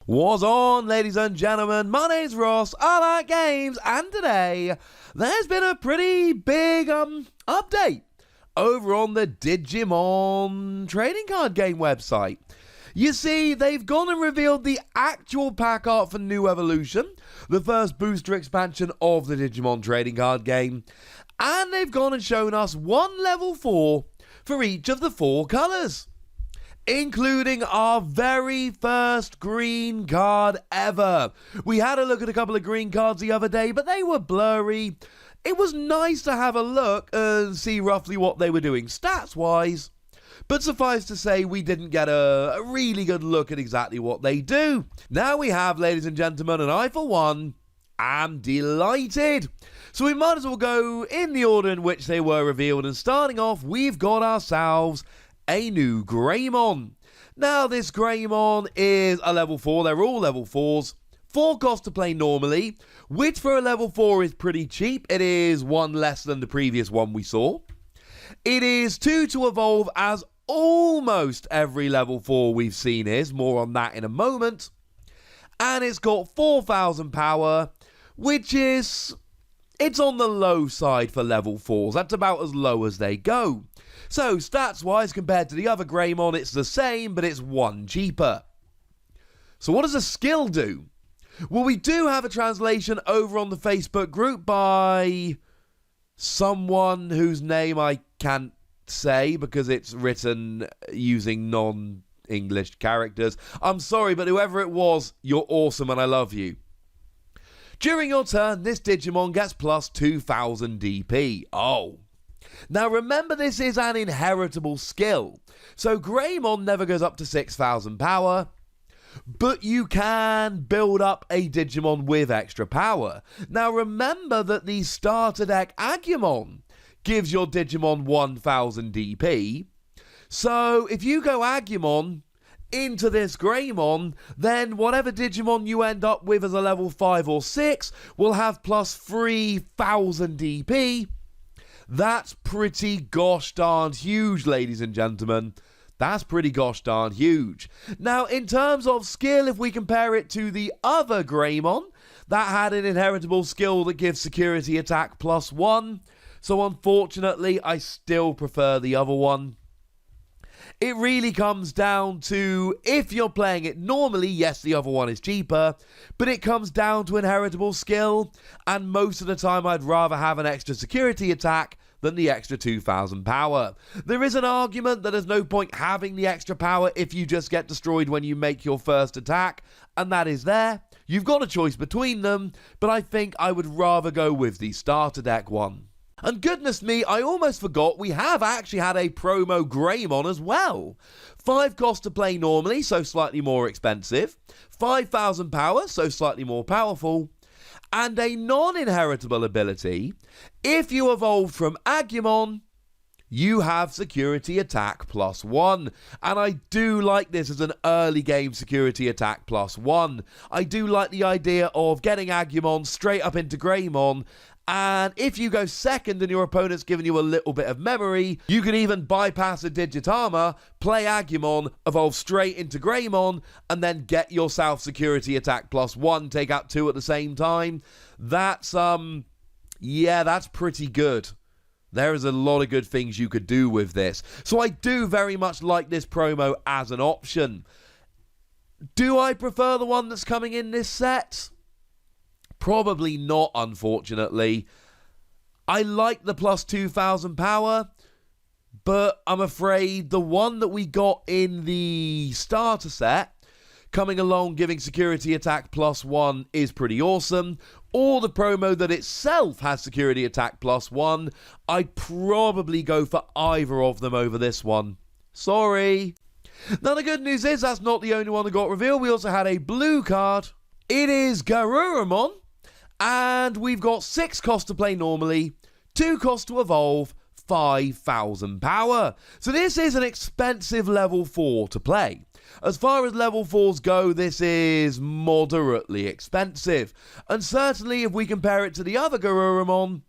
What's on, ladies and gentlemen? My name's Ross, I like games, and today there's been a pretty big update over on the Digimon trading card game website. You see, they've gone and revealed the actual pack art for New Evolution, the first booster expansion of the Digimon trading card game, and they've gone and shown us one level 4 for each of the 4 colours, including our very first green card ever. We had a look at a couple of green cards the other day, but they were blurry. It was nice to have a look and see roughly what they were doing stats-wise, but suffice to say, we didn't get a really good look at exactly what they do. Now we have, ladies and gentlemen, and I, for one, am delighted. So we might as well go in the order in which they were revealed, and starting off, we've got ourselves a new Greymon. Now, this Greymon is a level 4. They're all level 4s. 4 cost to play normally, which for a level 4 is pretty cheap. It is 1 less than the previous one we saw. It is 2 to evolve, as almost every level 4 we've seen is. More on that in a moment. And it's got 4,000 power, which is... it's on the low side for level 4s. That's about as low as they go. So, stats-wise, compared to the other Greymon, it's the same, but it's 1 cheaper. So what does a skill do? Well, we do have a translation over on the Facebook group by someone whose name I can't say because it's written using non-English characters. I'm sorry, but whoever it was, you're awesome and I love you. During your turn, this Digimon gets plus 2,000 DP. Oh. Now remember, this is an inheritable skill. So Greymon never goes up to 6,000 power, but you can build up a Digimon with extra power. Now remember that the starter deck Angemon gives your Digimon 1,000 DP. So if you go Angemon into this Greymon, then whatever Digimon you end up with as a level 5 or 6 will have plus 3,000 DP. That's pretty gosh darn huge, ladies and gentlemen. That's pretty gosh darn huge. Now, in terms of skill, if we compare it to the other Greymon, that had an inheritable skill that gives security attack plus 1. So unfortunately, I still prefer the other one. It really comes down to, if you're playing it normally, yes, the other one is cheaper, but it comes down to inheritable skill, and most of the time I'd rather have an extra security attack than the extra 2,000 power. There is an argument that there's no point having the extra power if you just get destroyed when you make your first attack, and that is there. You've got a choice between them, but I think I would rather go with the starter deck one. And goodness me, I almost forgot, we have actually had a promo Greymon as well. 5 cost to play normally, so slightly more expensive. 5,000 power, so slightly more powerful. And a non-inheritable ability. If you evolved from Angemon, you have security attack plus 1. And I do like this as an early game security attack plus 1. I do like the idea of getting Angemon straight up into Greymon. And if you go second and your opponent's given you a little bit of memory, you can even bypass a Digitama, play Angemon, evolve straight into Greymon, and then get yourself security attack plus 1, take out 2 at the same time. That's, yeah, that's pretty good. There is a lot of good things you could do with this. So I do very much like this promo as an option. Do I prefer the one that's coming in this set? Probably not, unfortunately. I like the plus 2,000 power, but I'm afraid the one that we got in the starter set, coming along giving security attack plus 1, is pretty awesome. Or the promo that itself has security attack plus 1, I'd probably go for either of them over this one. Sorry. Now the good news is that's not the only one that got revealed. We also had a blue card. It is Garurumon. And we've got 6 cost to play normally, 2 cost to evolve, 5,000 power. So this is an expensive level 4 to play. As far as level 4s go, this is moderately expensive. And certainly if we compare it to the other Garurumon,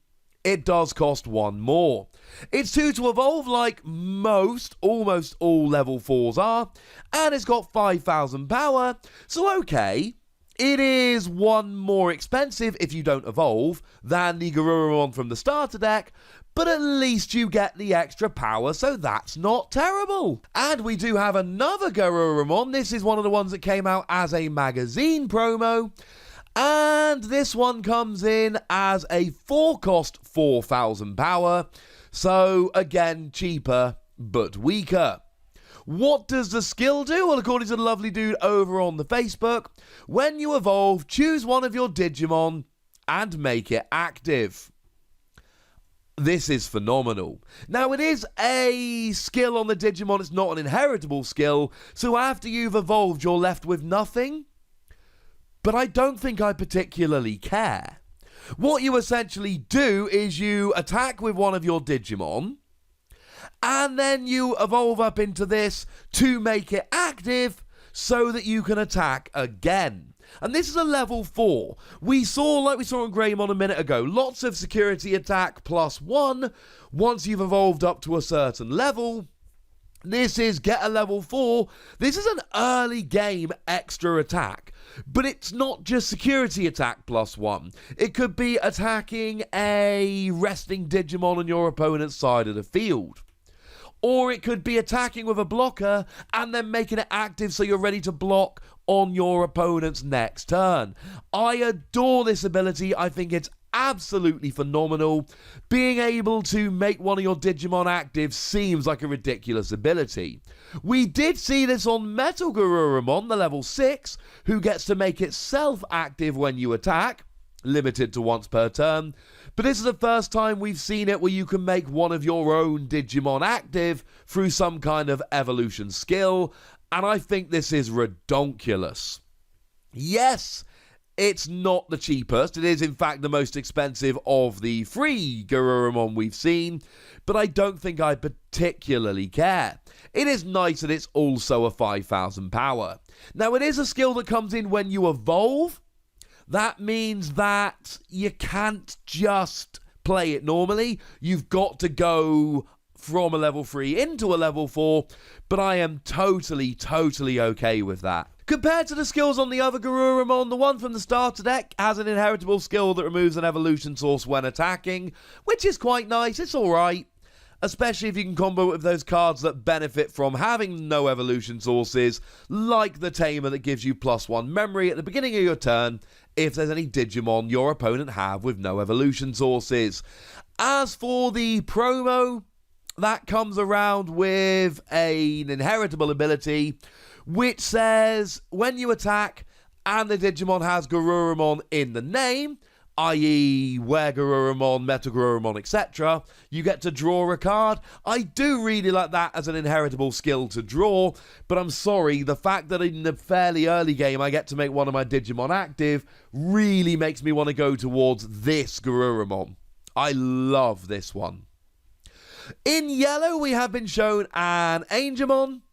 it does cost 1 more. It's 2 to evolve like almost all level 4s are, and it's got 5,000 power, so okay, it is 1 more expensive if you don't evolve than the Garurumon from the starter deck, but at least you get the extra power, so that's not terrible. And we do have another Garurumon. This is one of the ones that came out as a magazine promo, and this one comes in as a 4-cost 4,000 power, so again, cheaper but weaker. What does the skill do? Well, according to the lovely dude over on the Facebook, when you evolve, choose one of your Digimon and make it active. This is phenomenal. Now, it is a skill on the Digimon, it's not an inheritable skill, so after you've evolved, you're left with nothing. But I don't think I particularly care. What you essentially do is you attack with one of your Digimon, and then you evolve up into this to make it active so that you can attack again. And this is a level 4. We saw, like we saw in Greymon a minute ago, lots of security attack +1 once you've evolved up to a certain level. This is get a level 4. This is an early game extra attack. But it's not just security attack +1. It could be attacking a resting Digimon on your opponent's side of the field. Or it could be attacking with a blocker and then making it active so you're ready to block on your opponent's next turn. I adore this ability. I think it's absolutely phenomenal. Being able to make one of your Digimon active seems like a ridiculous ability. We did see this on Metal Garurumon, the level 6, who gets to make itself active when you attack, limited to once per turn. But this is the first time we've seen it where you can make one of your own Digimon active through some kind of evolution skill, and I think this is redonkulous. Yes, it's not the cheapest. It is, in fact, the most expensive of the free Garurumon we've seen, but I don't think I particularly care. It is nice that it's also a 5,000 power. Now, it is a skill that comes in when you evolve. That means that you can't just play it normally. You've got to go from a level 3 into a level 4, but I am totally okay with that. Compared to the skills on the other Garurumon, the one from the starter deck has an inheritable skill that removes an evolution source when attacking, which is quite nice. It's alright. Especially if you can combo it with those cards that benefit from having no evolution sources, like the Tamer that gives you +1 memory at the beginning of your turn if there's any Digimon your opponent have with no evolution sources. As for the promo, that comes around with an inheritable ability which says when you attack and the Digimon has Garurumon in the name, i.e. Were Garurumon, Metal Garurumon, etc., you get to draw a card. I do really like that as an inheritable skill to draw, but I'm sorry, the fact that in the fairly early game I get to make one of my Digimon active really makes me want to go towards this Garurumon. I love this one. In yellow, we have been shown an Angemon.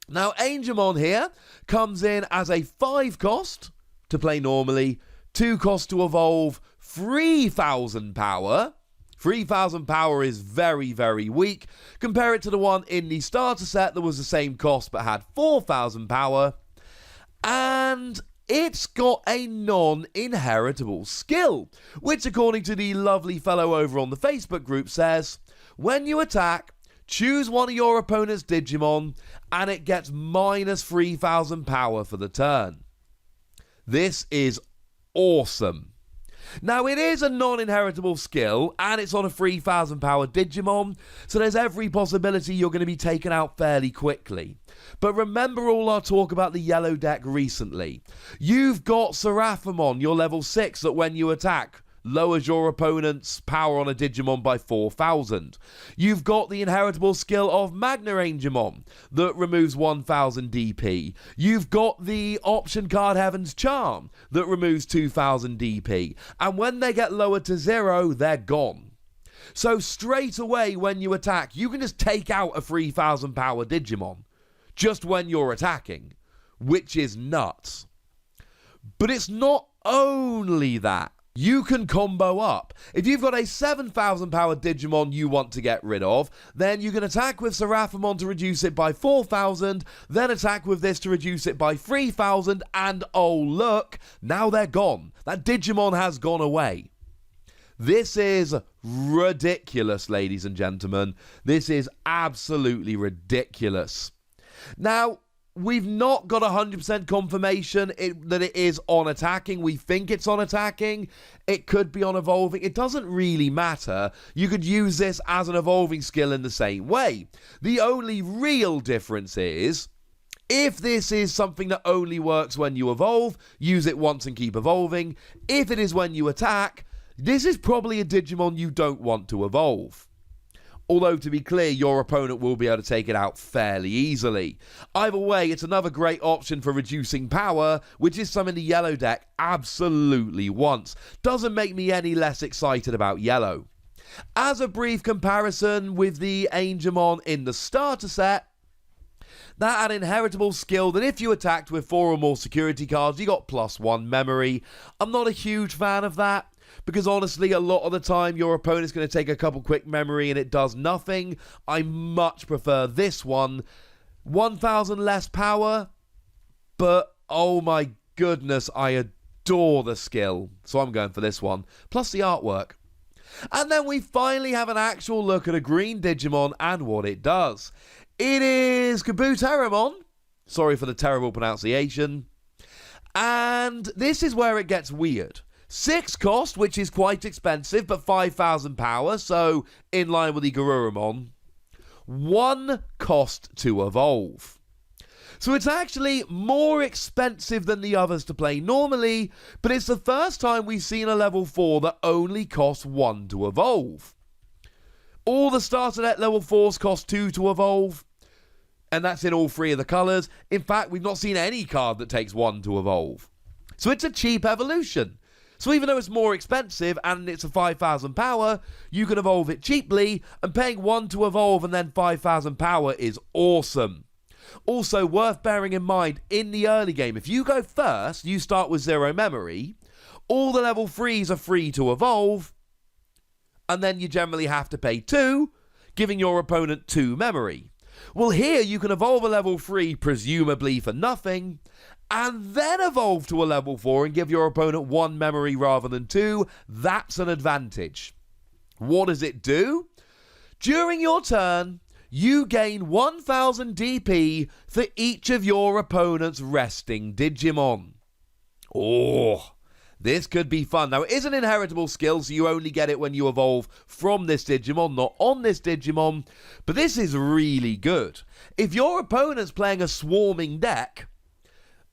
Now, Angemon here comes in as a 5-cost to play normally, 2 cost to evolve, 3,000 power. 3,000 power is very weak. Compare it to the one in the starter set that was the same cost but had 4,000 power. And it's got a non-inheritable skill, which according to the lovely fellow over on the Facebook group says, when you attack, choose one of your opponent's Digimon and it gets minus 3,000 power for the turn. This is awesome. Now, it is a non-inheritable skill, and it's on a 3,000 power Digimon, so there's every possibility you're going to be taken out fairly quickly. But remember all our talk about the yellow deck recently. You've got Seraphimon, your level 6, that when you attack, lowers your opponent's power on a Digimon by 4,000. You've got the inheritable skill of Magna Angemon that removes 1,000 DP. You've got the option card Heaven's Charm that removes 2,000 DP. And when they get lowered to 0, they're gone. So straight away when you attack, you can just take out a 3,000 power Digimon just when you're attacking, which is nuts. But it's not only that. you can combo up. If you've got a 7,000 power Digimon you want to get rid of, then you can attack with Seraphimon to reduce it by 4,000, then attack with this to reduce it by 3,000, and oh look, now they're gone. That Digimon has gone away. This is ridiculous, ladies and gentlemen. This is absolutely ridiculous. Now, we've not got 100% confirmation that it is on attacking. We think it's on attacking. It could be on evolving. It doesn't really matter. You could use this as an evolving skill in the same way. The only real difference is, if this is something that only works when you evolve, use it once and keep evolving. If it is when you attack, this is probably a Digimon you don't want to evolve. Although, to be clear, your opponent will be able to take it out fairly easily. Either way, it's another great option for reducing power, which is something the yellow deck absolutely wants. Doesn't make me any less excited about yellow. As a brief comparison with the Angemon in the starter set, that had inheritable skill that if you attacked with 4 or more security cards, you got +1 memory. I'm not a huge fan of that, because honestly, a lot of the time, your opponent's going to take a couple quick memory and it does nothing. I much prefer this one. 1,000 less power, but oh my goodness, I adore the skill. So I'm going for this one, plus the artwork. And then we finally have an actual look at a green Digimon and what it does. It is Garurumon. Sorry for the terrible pronunciation. And this is where it gets weird. 6 cost, which is quite expensive, but 5,000 power, so in line with the Garurumon. 1 cost to evolve. So it's actually more expensive than the others to play normally, but it's the first time we've seen a level 4 that only costs 1 to evolve. All the starter net level 4s cost 2 to evolve, and that's in all 3 of the colours. In fact, we've not seen any card that takes 1 to evolve. So it's a cheap evolution. So even though it's more expensive and it's a 5,000 power, you can evolve it cheaply, and paying 1 to evolve and then 5,000 power is awesome. Also, worth bearing in mind, in the early game, if you go first, you start with 0 memory, all the level 3s are free to evolve, and then you generally have to pay 2, giving your opponent 2 memory. Well, here you can evolve a level 3, presumably for nothing, and then evolve to a level 4 and give your opponent 1 memory rather than 2. That's an advantage. What does it do? During your turn, you gain 1,000 DP for each of your opponent's resting Digimon. Oh, this could be fun. Now, it is an inheritable skill, so you only get it when you evolve from this Digimon, not on this Digimon, but this is really good. If your opponent's playing a swarming deck,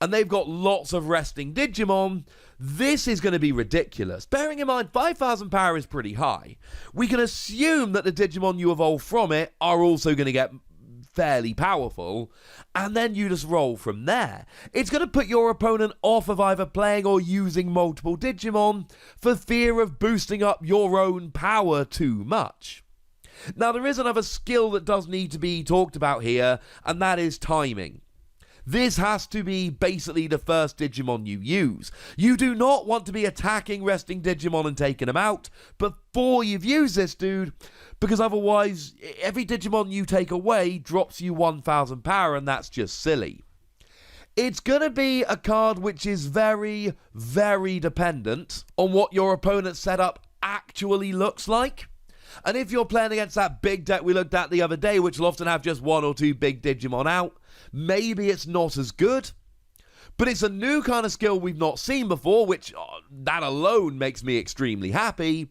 and they've got lots of resting Digimon, this is going to be ridiculous. Bearing in mind, 5,000 power is pretty high. We can assume that the Digimon you evolve from it are also going to get fairly powerful, and then you just roll from there. It's going to put your opponent off of either playing or using multiple Digimon for fear of boosting up your own power too much. Now, there is another skill that does need to be talked about here, and that is timing. This has to be basically the first Digimon you use. You do not want to be attacking resting Digimon and taking them out before you've used this dude, because otherwise every Digimon you take away drops you 1,000 power, and that's just silly. It's going to be a card which is very, very dependent on what your opponent's setup actually looks like. And if you're playing against that big deck we looked at the other day, which will often have just 1 or 2 big Digimon out, maybe it's not as good. But it's a new kind of skill we've not seen before, which that alone makes me extremely happy.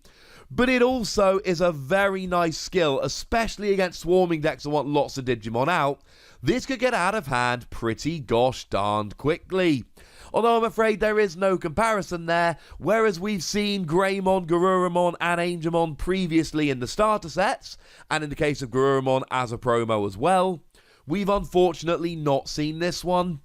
But it also is a very nice skill, especially against swarming decks that want lots of Digimon out. This could get out of hand pretty gosh darned quickly. Although I'm afraid there is no comparison there, whereas we've seen Greymon, Garurumon and Angemon previously in the starter sets, and in the case of Garurumon as a promo as well, we've unfortunately not seen this one.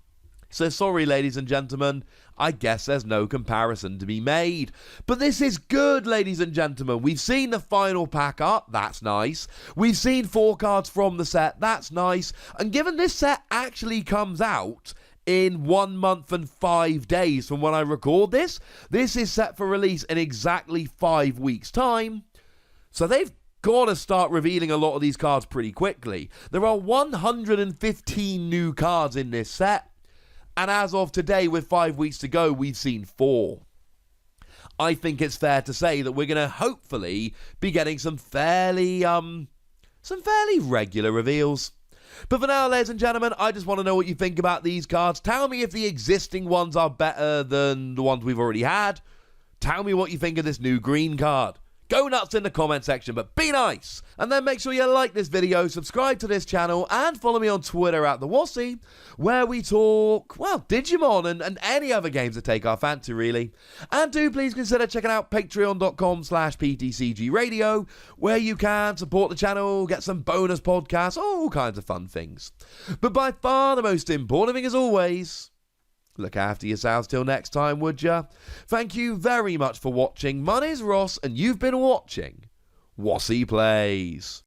So sorry, ladies and gentlemen, I guess there's no comparison to be made. But this is good, ladies and gentlemen. We've seen the final pack art, that's nice. We've seen 4 cards from the set, that's nice. And given this set actually comes out in 1 month and 5 days from when I record this. This is set for release in exactly 5 weeks' time. So they've got to start revealing a lot of these cards pretty quickly. There are 115 new cards in this set. And as of today, with 5 weeks to go, we've seen 4. I think it's fair to say that we're going to hopefully be getting some fairly regular reveals. But for now, ladies and gentlemen, I just want to know what you think about these cards. Tell me if the existing ones are better than the ones we've already had. Tell me what you think of this new green card. Go nuts in the comment section, but be nice. And then make sure you like this video, subscribe to this channel, and follow me on Twitter at the Wossy, where we talk, well, Digimon and any other games that take our fancy, really. And do please consider checking out patreon.com/PTCG Radio, where you can support the channel, get some bonus podcasts, all kinds of fun things. But by far the most important thing, as always, look after yourselves till next time, would ya? Thank you very much for watching. My name's Ross, and you've been watching Wossy Plays.